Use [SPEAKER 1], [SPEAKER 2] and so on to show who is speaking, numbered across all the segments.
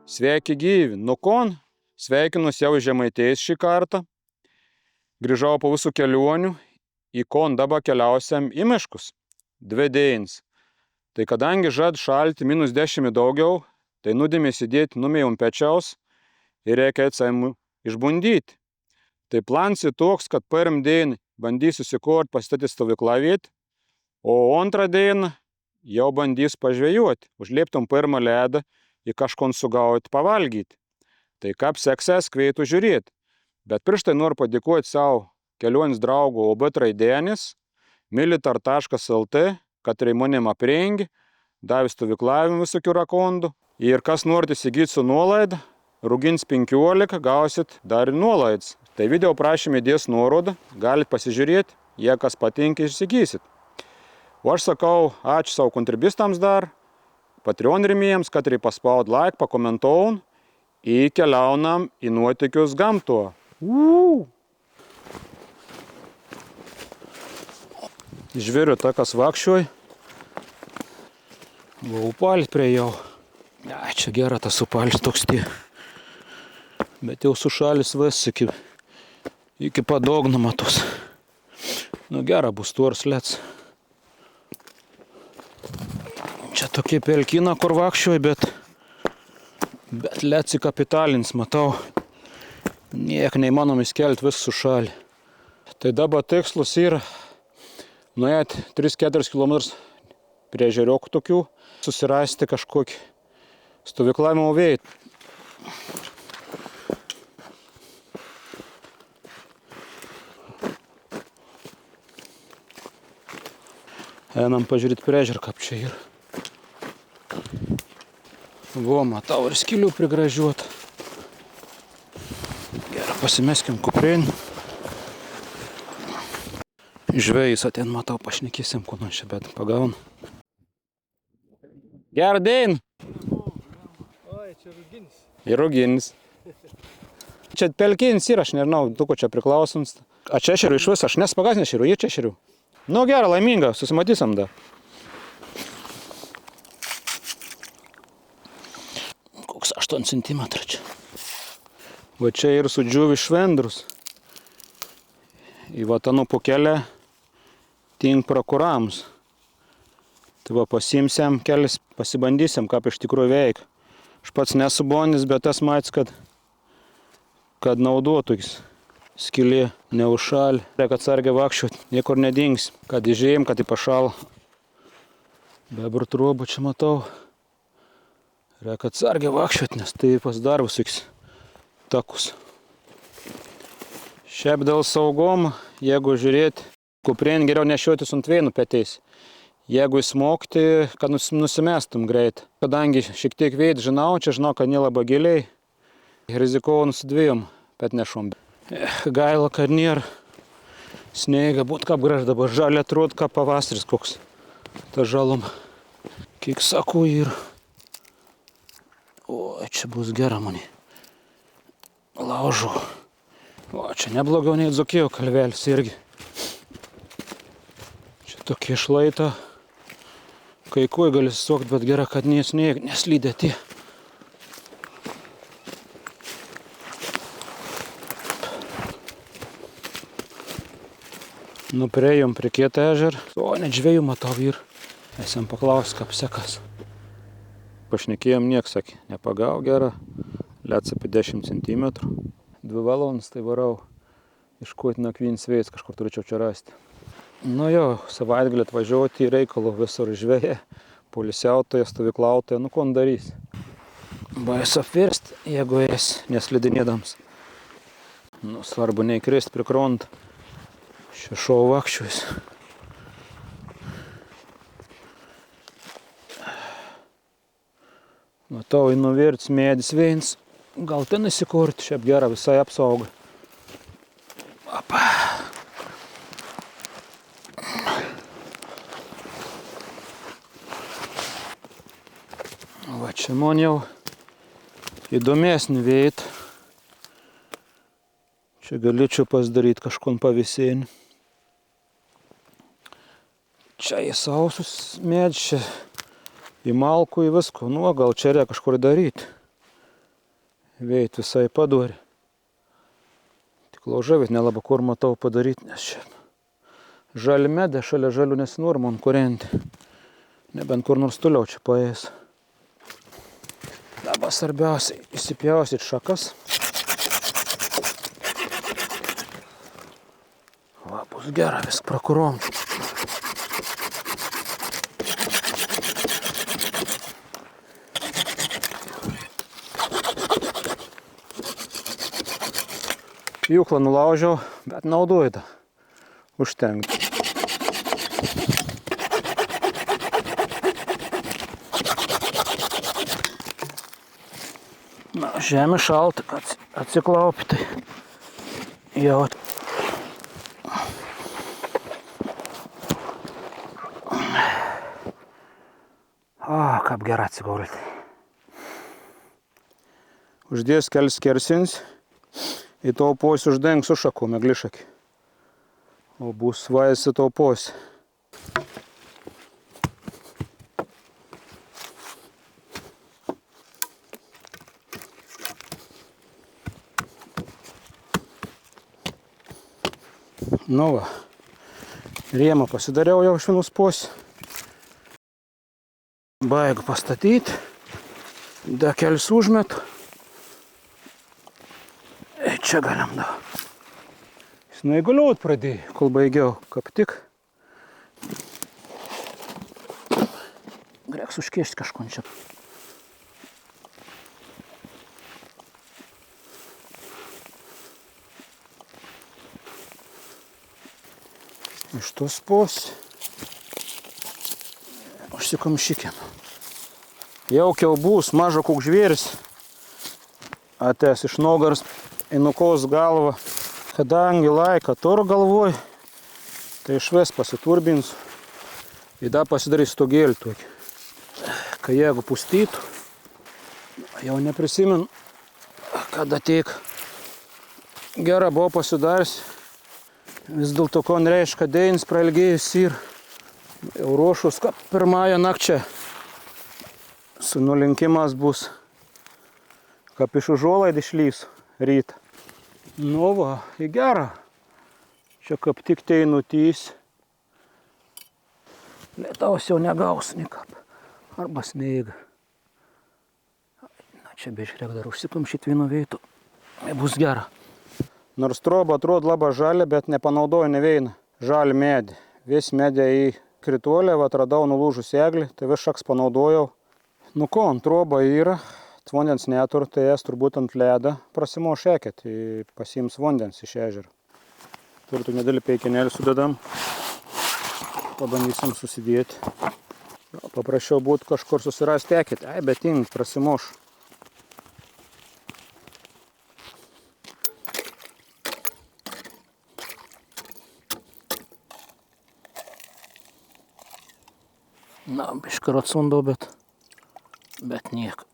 [SPEAKER 1] Sveiki gyvi, nukon, sveikinus jau Žemaitės šį kartą. Grįžau po visų kelionių, į kon dabar keliausiam į miškus, 2 dienas. Tai kadangi žad šalti -10 daugiau, tai nudėmė sėdėti numėjom pečiaus ir reikia atsaimu išbundyti. Tai plans toks, kad pirmą dieną bandysiu susikurt pasistatyti stovyklavietę, o antrą dieną jau bandys pažvejoti, užlieptum pirmą ledą į kažkon sugauti, pavalgyti. Tai kaip sekses kvietu žiūrėti. Bet prieš tai noriu padėkoti savo kelionės draugų OB Traidenis, militar.lt, kad manim aprengi, davė stovyklavimų visokių rakondų. Ir kas norit įsigyti su nuolaida, Rugins 15, gausit dar ir nuolaidas. Tai video prašymė dės nuorodą, galit pasižiūrėti, jei kas patinka įsigysit. O aš sakau ačiū savo kontribistams dar, Patreon rėmėjams, kad reikia paspaud like, pakomentuojam ir keliaunam į nuotykius gamto. Žvėrių takas vakščioj. Va, upalis prie jau. Ai, čia gera tas upalis toks tie. Bet jau sušalis vis iki padogno matos. Nu gera bus tuors lets. Čia tokie pelkina, kur vakščioj, bet lets į kapitalins, matau. Niek neįmanom įskelti, vis sušalį. Tai dabar tikslas yra nuėti 3-4 km prie ežeriokų tokių, susirasti kažkokį stovyklavimo vietą. Einam pažiūrėti prie ežerą, kaip čia yra. Vo, matau, ir skylių prigražiuota. Gerai, pasimeskim kuprinį. Žvejais atein, matau, pašnekysim, ko nors čia, bet pagaun. Gerą dieną.
[SPEAKER 2] Oi, čia Ruginis.
[SPEAKER 1] Ir Ruginis. Čia pelkinis yra, aš nežinau, tu ko čia priklausons. A čia ešerių iš vis, aš nespagas nešerių, jie čia ešerių. Nu gerą, laimingą, susimatysim da. Koks 8 cm čia. Va čia ir sudžiuvi švendrus. Į vatanų pokelę tink prakurams. Tai va pasimsiam kelis, pasibandysim, kaip iš tikrųjų veik. Aš pats nesu bonis, bet tas matys, kad naudotukis. Skylė neužšalė. Reikia atsargiai vakščiot, niekur nedings. Kad įžėjim, kad įpašal. Bebrų trobų čia matau. Reikia atsargiai vakščiot, nes tai pasidar visokius takus. Šiaip dėl saugom, jeigu žiūrėti, kuprinį geriau nešiotis ant veinų peteis. Jeigu įsmokti, kad nusimestum greit. Kadangi šiek tiek veit žinau, čia žinau, kad nelabai giliai. Rizikau nusidvėjom, bet nešom. Gaila, kad nėra sneiga, būt kaip graž dabar žalia atrodo, kaip pavasaris koks. Ta žalum, kiek sakau, ir... O, čia bus gera mani. Laužu. O, čia neblogiau nei Dzūkijos kalvelis irgi. Čia tokie šlaita. Kai kuo gali suokt, bet gera, kad neslydė tie. Nu, priejom prie kietą ežerą. O, net žvejų matau ir. Esam paklaus, kaip sekas. Pašnekėjom nieks, sakė, nepagau gerą. Lets apie 10 cm. 2 valandas tai varau iškuoti nakvynės vėjas, kažkur turėčiau čia rasti. Nu jo, savaitgalį atvažiuoti į reikalų visur žvejė, polisiautoje, stovyklautoje, nu ko darys. Bais apvirsti, jeigu ės neslidinėdams. Nu, svarbu neįkrist prie krantą. Šešau vakščius. Matau, nuvirts medis veins. Gal ten įsikurti, šiaip gera, visai apsauga. Opa. Va čia man jau įdomesnį veit. Čia galėčiau pasidaryti kažkon pavėsėnį. Čia į sausus medžius, į malkų, į visko. Nu, gal čia reikia kažkur daryti. Veit visai padori. Tik laužavit nelabai kur matau padaryti, nes čia žali medė, šalia žalių nesinori konkurentė. Nebent kur nors toliau čia paės. Dabar svarbiausia įsipjausit šakas. Va, bus gera, vis prakurom. Pjūklą nulaužiau, bet naudoju tą. Užtenka. Na, žemė šalta, kad atsiklaupi, tai jau. O, kaip gerai atsigulti. Uždės kelis skersins. Į taupos uždengs su šakom, eglišakį. O bus vaisi taupos. Nu va. Rėmą pasidariau jau iš vienos pos. Baigu pastatyti. Da kelis užmetu. Čia galim da. Jis neįgaliot pradėjo, kol baigiau, kaip tik. Reiks užkišti kažko čia. Iš tos pos užsikamšykėm. Jau bus mažo koks žvėris. Atės iš nugaros į nukos galvą. Kadangi laika toro galvoj, tai išves pasiturbinsiu. Ir dar pasidarys stogėlį tokį. Kai jeigu pustytų, jau neprisimenu, kada tiek gera buvo pasidarys. Vis dėlto kon reiškia deinis prailgėjus ir jau ruošus, kad pirmąją nakčią su nulinkimas bus. Kaip iš užuolaidį išlys rytą. Nu va, į gerą. Čia kaip tik tai nutys. Lietaus jau negaus nikap. Arba sneiga. Na, čia bežiūrėk dar užsikamšyti vienu veitu. Bus gera. Nors troba atrodo labai žalia, bet nepanaudoju ne vieną žalį medį. Vis medį į krituolę, atradau nulūžus eglį, tai vis šaks panaudojau. Nu ko, troba yra. Vandens netur, tai jas turbūt ant ledą prasimošėkė, tai pasiims vandens iš ežero. Turtų nedėlį peikinėlį sudedam. Pabandysim susidėti. Paprašiau būtų kažkur susirasti ekit. Ai, bet ink, prasimoš. Na, biškar atsundau, bet nieko.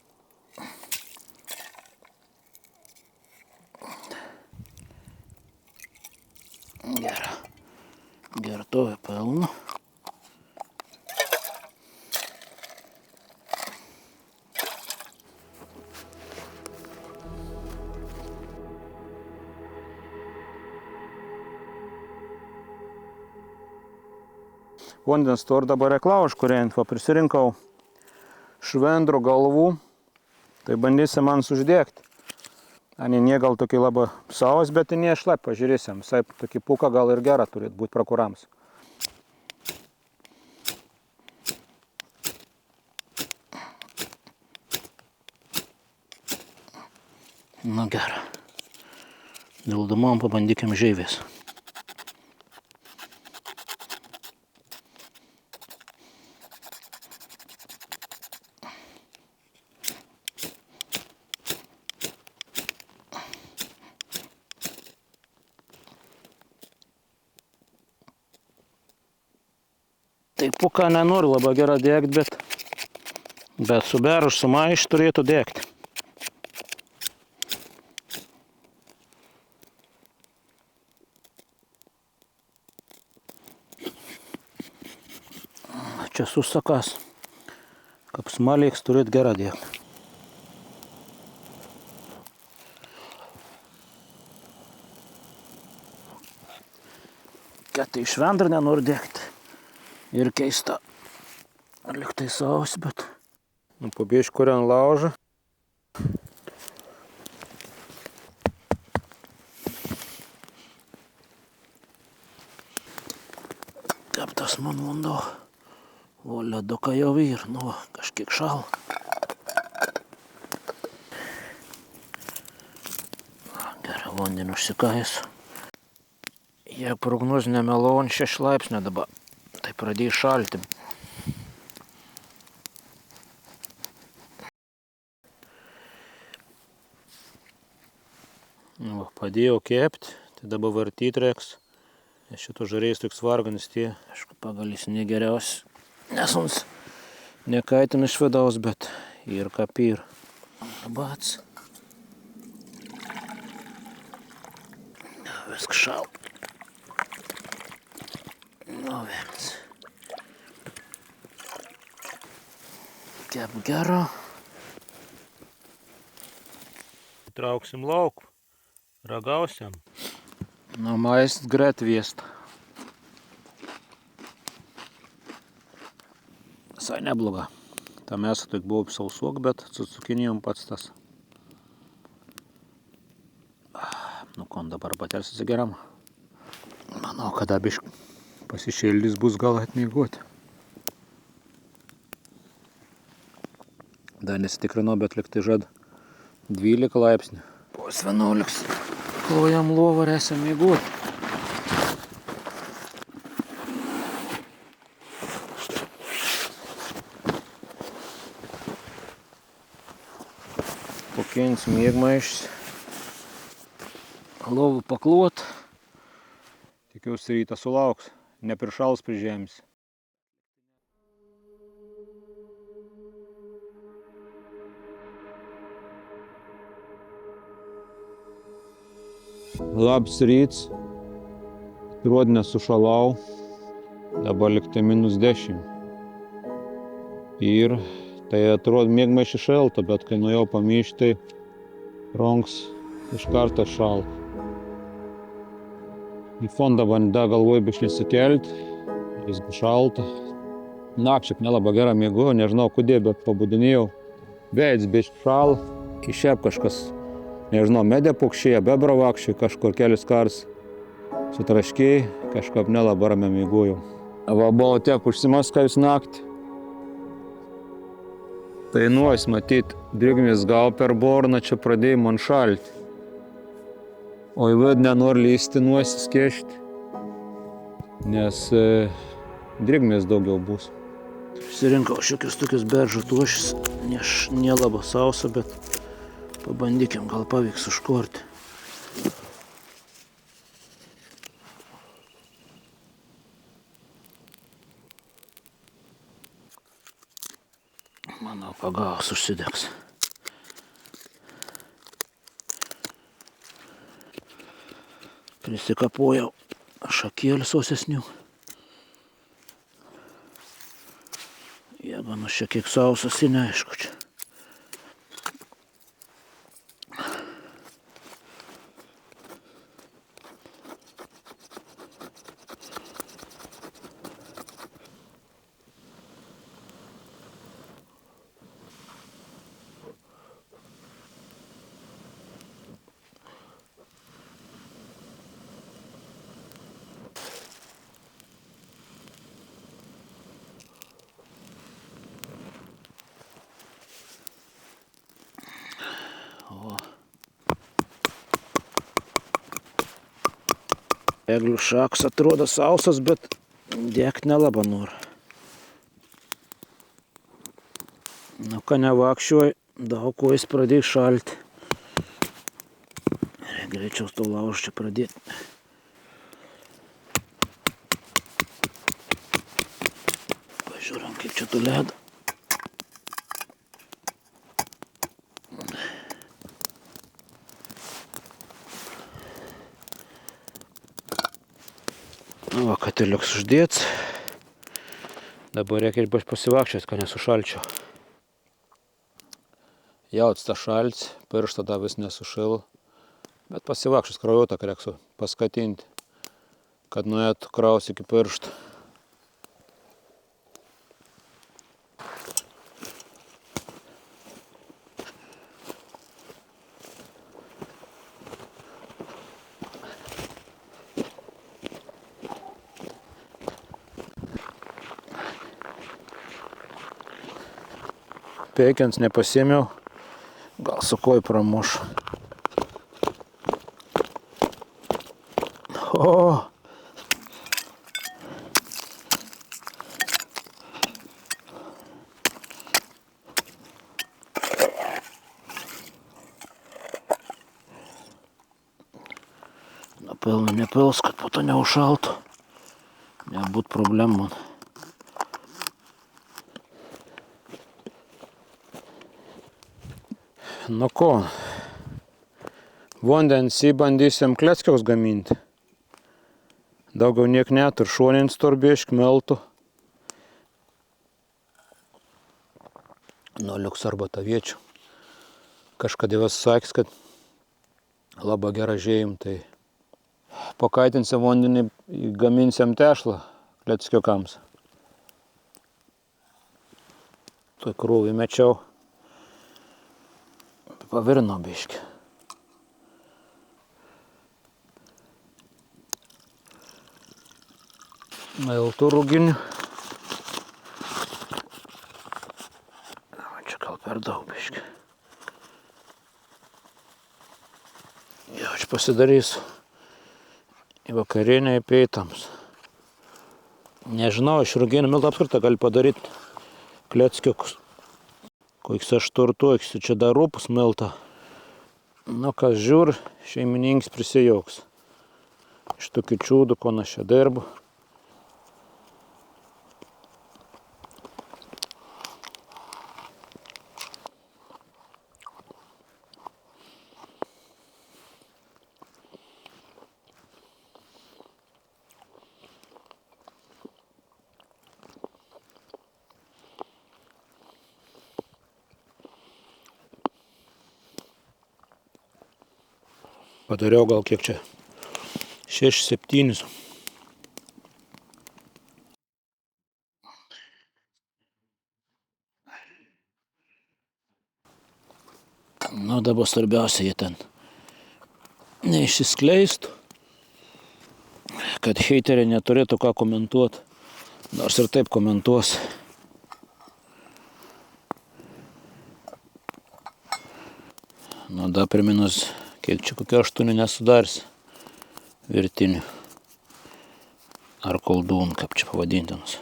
[SPEAKER 1] Gertovė pilna. Vandens tur dabar reklauš, kuriant, prisirinkau švendro galvų, tai bandysim man uždegti. Aninė gal tokį labai savas, bet nešlap, pažiūrėsim. Visai tokį puką gal ir gerą turėtų būti prakurams. Nu gerą. Dildamom pabandykim žaivės. Tai puką nenoriu labai gerą degti, bet suberus su maišu turėtų degti. Čia susakas, kaip smaliks turėtų gerą degti.
[SPEAKER 3] kad tai švendra nenori degti. Ir keista. Liktai savas, bet...
[SPEAKER 1] Nu, pabišk kur ant laužą.
[SPEAKER 3] Keptas man vanduo. O leduką jau vyr, nu, kažkiek šal. Gerai, vandenį užsikajęs. Jeigu prognozė nemeluoja, 6 laipsnių dabar, tai pradėjo šalti. Nu, padėjau kepti, tai dabar vartyti reiks. Šito žarėjus toks varganis tie, aišku, pagalys negeriausias. Nes mums nekaitina iš vidaus, bet ir kapyr. Bats. Viskas šal. Nu, vienas. Kep gero.
[SPEAKER 1] Trauksim lauk. Ragausim.
[SPEAKER 3] Nu, maistas greit viest. Visai nebloga. Ta mėsa tik buvo sausuok, bet su cukinijom pats tas. Nu, kon dabar patelsis geram. Manau, kada bišk pasišildys bus gal atmigoti. Dar nesitikrinau, bet liktai žad 12 laipsnių. Po 11. Kol jam lovą reikia mėgoti. Pakins mėgmaišys. Lovų paklot. Tikiuosi rytą sulauks. Neprišals prie žemės.
[SPEAKER 1] Labas ryts. Atrodo nesušalau. Dabar liktai -10. Ir tai atrodo mėgmaišį šalta, bet kai nuėjau pamyšti, ronks iš karto šal. Į fondą vandą galvoju biškai sukelti, jis bus šalta. Nakčiak nelabai gerą mėgau, nežinau kodėl, bet pabudinėjau. Veids biškai šal, išėp kažkas. Nežinau, medė paukščiai, bebravakščiai, kažkur kelis kars sutraškiai, kažkaip nelabai ramiai miegojau. Va, buvau tiek užsimaskavęs naktį. Tai nuos matyt, drėgmės gal per borną čia pradėjo man šalti. O į vidų nenori lysti nuosis kešti, nes drėgmės daugiau bus.
[SPEAKER 3] Susirinkau šiokius tokius beržo tuošis, nelabai sausa, bet pabandykim, gal pavyks užkorti. Manau, pagaus užsidegs. Prisikapojau šakėlių sausesnių. Jeigu nu šiek tiek sausas, tai neaišku čia. Eglių šakas atrodo sausas, bet degt nelabai nori. Nu, ką nevakščiuoj, daug ko jis pradėjo šalti. Greičiau to laužą čia pradėti. Pažiūrėm, kaip čia tu ledą. Nu, va, kad ir liuks uždėts. Dabar reikia pasivakščioti, kad nesušalčiau. Jauts tą šalts, pirštą tą vis nesušil. Bet pasivakščios kraujotaką reikia paskatinti. kad nuėtų kraus iki pirštų. Peikiant nepasėmiau, gal su koj pramuš. O! Napilnu nepils, kad po to neužšaltų. Nebūt problemų. Nu ko, vandensį bandysim kleckiaus gaminti. Daugiau niek net ir šonins torbiešk meltų. Noliuks arba taviečių. Kažkada vis sakys, kad labai gerą žėjim, tai pakaitinsim vandenį, gaminsim tešlą kleckiukams. Tuo krūvį mečiau. Pavirino biškį. Miltų ruginių. Čia gal per daug biškį. Jo, aš pasidarysiu į vakarienę į peitams. Nežinau, iš ruginių miltų apskritą gali padaryti kleckiukus. Koks aš turtuoksiu, čia dar rūpus miltą. Nu, kas žiūr, šeimininkas prisijauks. Iš tokių čiūdų, ko aš čia dirbu. Padariau gal kiek čia 6-7. Nu, dabar svarbiausia, jie ten neišsiskleistų, kad heiteriai neturėtų ką komentuoti, nors ir taip komentuos. Nu, da priminus, kiek čia kokia 8 nesudarys virtinių ar koldūnų, kaip čia pavadintinus.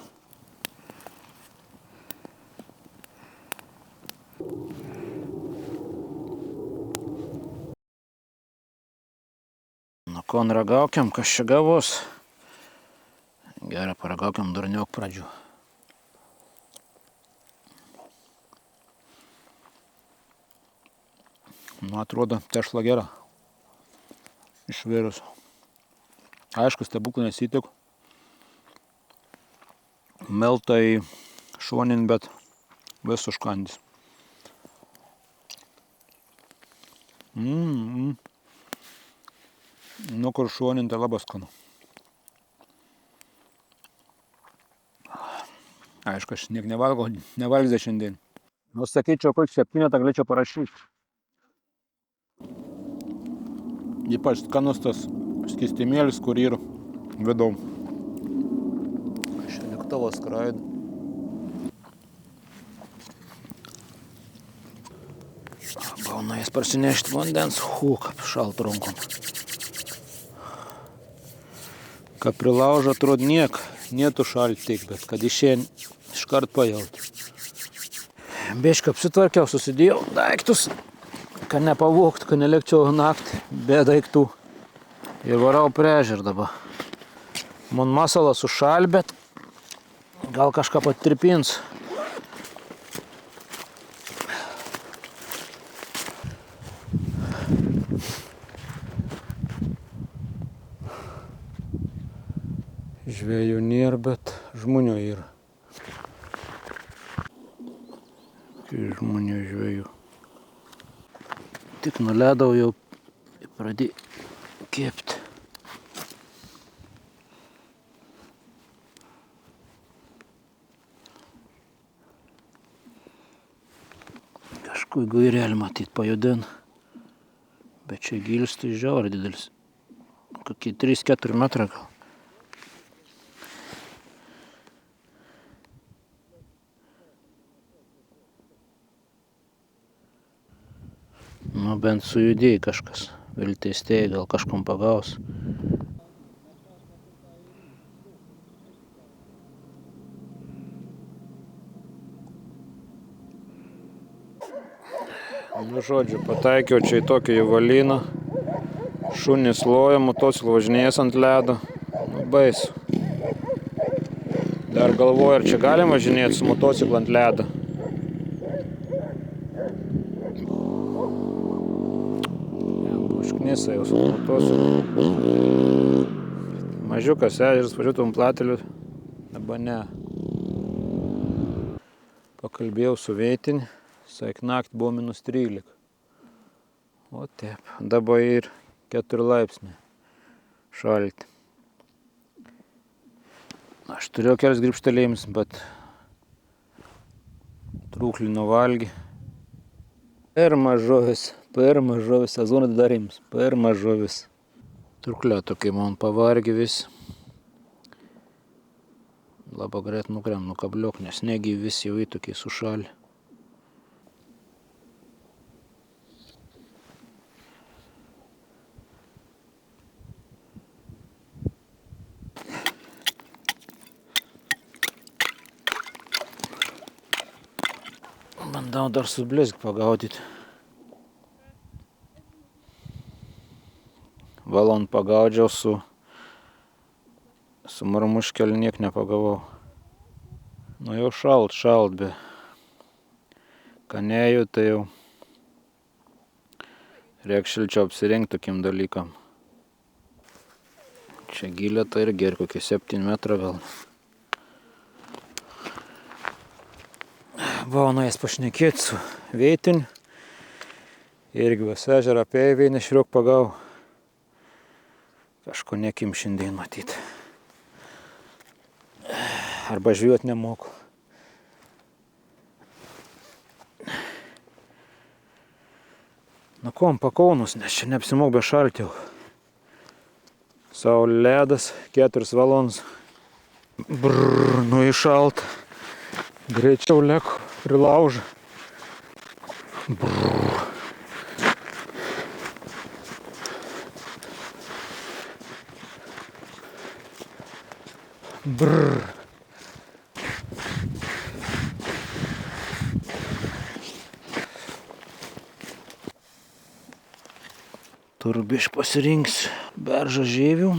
[SPEAKER 3] Nu, kon ragaukiam, kas čia gavos. Gerai, paragaukiam durniok pradžių. Nu, atrodo, tešla gera. Išvirus. Aišku, stebuklų nesitiku. Melta į šonin, bet vis užkandys. Nu, kur šonin, tai labai skanu. Aišku, aš niek nevalgau šiandien. Nu, sakyčiau, kokį 7 galėčiau parašyti. Ypač skanus tas skystimėlis, kur yra vidau. Čia lėktuvas skraido. Gauna jas parsinešti vandens. Kaip šalt rankom. Ką prilaužo, atrodo nietų šalti tik, bet kad išėjant iškart pajauti. Biškai apsitvarkiau, susidėjau daiktus, kad nepavogtų, kad nelekčiau naktį be daiktų. Ir varau prie ežer dabar. Man masalas sušal, bet gal kažką patirpins. Žvėjų nėra, bet žmonių yra. Žmonių žvėjų. Tik nuledau, jau pradėjau kepti. Paskui gairelį matyt pajudin. Bet čia gilis tai žiauriai didelis. Kokie 3-4 metrai gal. Nu bent sujudėjai kažkas. Vilteistėjai gal kažkom pagaus. Nu žodžiu, pataikiau čia į tokį javalyną. Šunys loja, motociklu važinėjęs ant ledo. Nu baisu. Dar galvoju, ar čia galima važinėti su motociklu ant ledo. Užknisa jau su motociklu. Mažiukas ežeras, važiuotum plateliu. Arba ne. Pakalbėjau su vietinį. Saik naktį buvo -13. O taip, dabar ir 4 laipsniai šalti. Aš turėjau kelias grįžtelėjimus, bet trūklį nuvalgė. Per mažovis, sezoną darims, per mažovis. Trūklė tokia man pavargė vis. Labai greit nukrem, nukabliok, nes negi vis jau į tokiai sušalė. Bandau dar su blizg pagaudyti. Valandą pagaudžiau su marmuškeliu niek nepagavau. Nu jau šalt, be kanėjų tai jau reik šilčiau apsirengti tokiem dalykam. Čia gilė tai irgi ir kokie 7 metrai gal. Buvau nuėjęs pašnekėti su vietiniu. Irgi vas ežerą apėjau vieną šriuk pagau. Kažko nekim šiandien matyt. Arba žvejot nemoku. Nu kom pakaunus, nes čia neapsimok be šalti jau. Saulė ledas, 4 valandas. Brrr, nu įšalt. Greičiau leku, prilaužą. Brrr. Brrr. Turbiš pasirinks beržą žievių.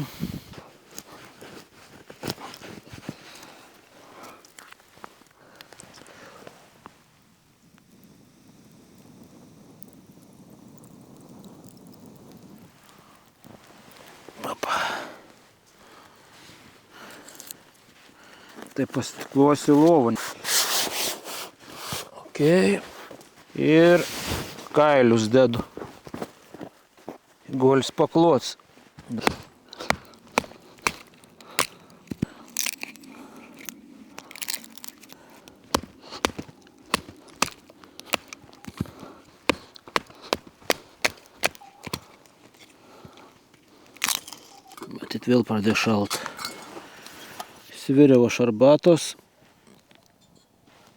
[SPEAKER 3] Tai pasitikluosi lovą. Ok. Ir kailius dedu. Golis paklots. Matyt vėl pradėjo šalt. Įsiviriau aš arbatos.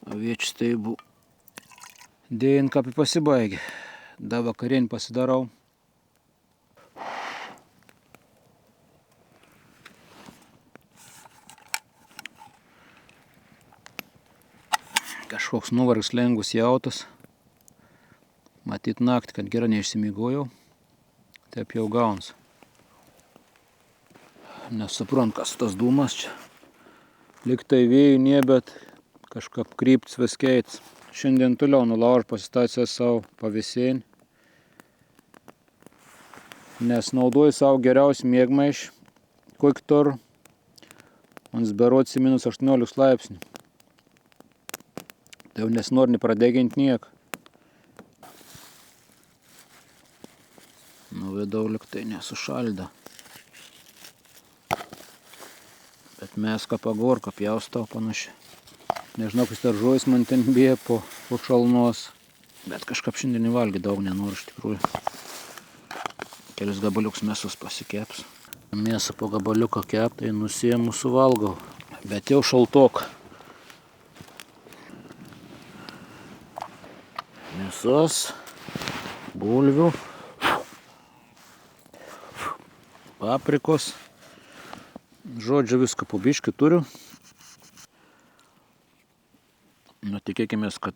[SPEAKER 3] Aviečių steibų. Dėjinkapi pasibaigė. Da vakarienį pasidarau. Kažkoks nuvargas lengus jautas. Matyt naktį, kad gerai neišsimigojau. Taip jau gauns. Nesuprant, kas tas dūmas čia. Liktai vėjų nie, bet kažkaip kryptis vis keits. Šiandien toliau nulauž pasistatęs savo pavėsėnį. Nes naudoju savo geriausią miegmaišį. Kuiktor. Man berods -18 laipsnių. Tai jau nesinori nepradeginti niek. Nuvedau liktai nesušalda. Bet mes ką pagorką pjaustau panašiai. Nežinau, kas dar žuvis man ten bėja po šalnos. Bet kažkaip šiandien valgyti daug nenoriu iš tikrųjų. Kelis gabaliukus mėsos pasikeps. Mėsą po gabaliuką kep, tai nusiemu suvalgau. Bet jau šaltok. Mėsos, bulvių, paprikos. Žodžiu, viską po biškį turiu. Nu, tikėkimės, kad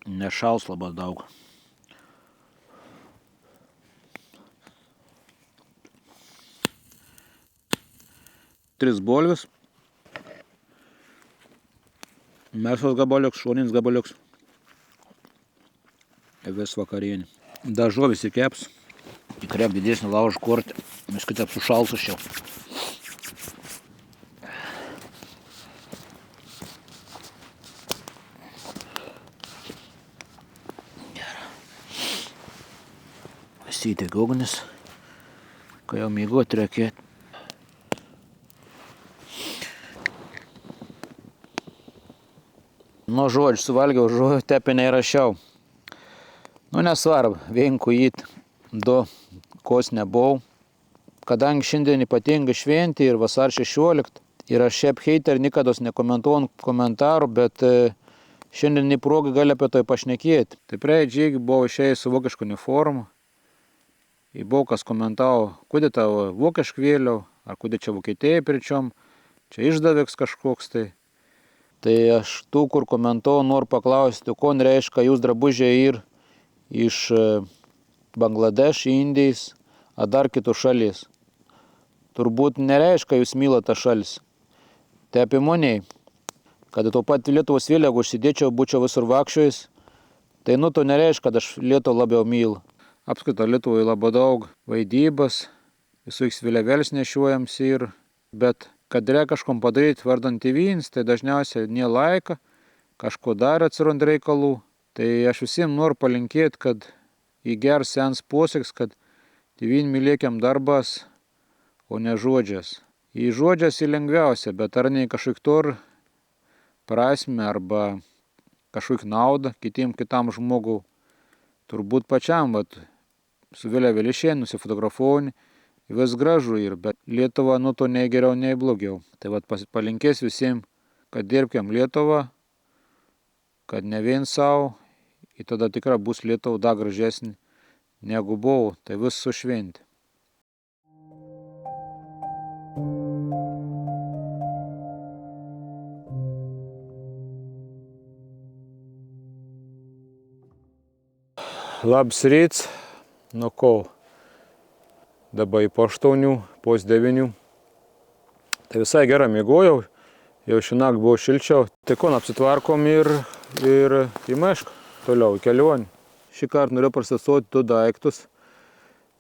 [SPEAKER 3] nešals labai daug. Tris bulves. Mėsos gabaliuks, šoninis gabaliuks. Vis vakarienė. Daržovės įkeps. Įkrep didesnį laužą kortį. Mes kitaip sušalsus čia. Įsidėk ugnis, kai jau mėgot reikėt. Nu, žodžiu, suvalgiau, tepinę įrašiau. Nu, nesvarbu, vienku jūt, du kos nebuvau. Kadangi šiandien ypatingai šventė ir vasar 16, ir aš šiaip hater nikados nekomentuoju komentarų, bet šiandien į progą gali apie tai pašnekėti. Tai praeidžiai buvau išėjęs su vokišku uniformu. И buvo kas komentavo, kodėl tavo vokiškai vėliau, ar kodėl čia Vokietijai pričiom, čia išdaviks kažkoks tai. Tai aš tų, kur komentavo, noriu paklausti, ko reiškia jūs drabužiai ir iš Bangladeš, Indijos, ar dar kitų šalies. Turbūt nereiškia jūs mylate šalis. Tai apie moniai, kad to pat Lietuvos vėliavą užsidėčiau, būčiau visur vakščiojus, tai nu to nereiškia, kad aš Lietuvą labiau myliu. Apskritai Lietuvoje labai daug vaidybos, visų vėliavėlis nešiuojams ir, bet kad reikia kažkom padaryti vardant tėvynės, tai dažniausiai ne laiką, kažko dar atsiranda reikalų. Tai aš visiems noriu palinkėti, kad į gerą sens posakis, kad tėvynį mylėkiam darbas, o ne žodžias. Į žodžias į lengviausia, bet ar ne kažkaip tor prasme arba kažkaip naudą kitam žmogui. Turbūt pačiam, su vėliavėlį išėjant, nusifotografuoju, vis gražu ir, bet Lietuva nuo to nei geriau, nei blogiau. Tai palinkės visiems, kad dirbkiam Lietuvą, kad ne vien savo, ir tada tikrai bus Lietuva dar gražesnė negu buvo, tai vis su šventė. Labas ryts, nu ko, dabar po 8, po 9. Tai visai gerą miegojau, jau šiąnakt buvo šilčiau. Tai kon apsitvarkom ir į mišką, toliau į kelionę. Šį kartą norėjau prasisuoti 2 daiktus.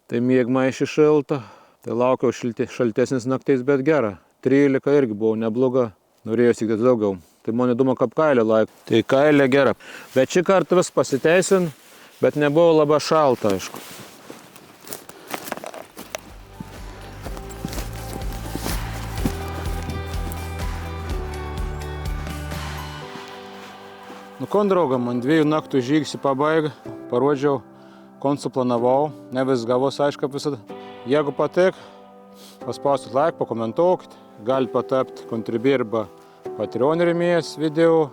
[SPEAKER 3] Tai miegmaišį šilta, tai laukiau šaltesnis naktis, bet gera. 13 irgi buvo nebloga, norėjau tik daugiau. Tai man įdomu, kaip kailė laik. Tai kailė gera. Bet šį kartą vis pasiteisin. Bet nebuvo labai šalta, aišku. Nu, kon draugam, man 2 naktų žygis į pabaigą, parodžiau, kon suplanavau, ne vis gavos, aišku, visada. Jeigu patik, paspauskit like, pakomentuokit, galite patapti kontribį arba Patreon rėmėjas video,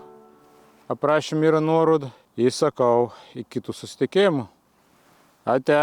[SPEAKER 3] aprašymė yra nuoroda. Įsakau, į kitų susitikimų. Ate.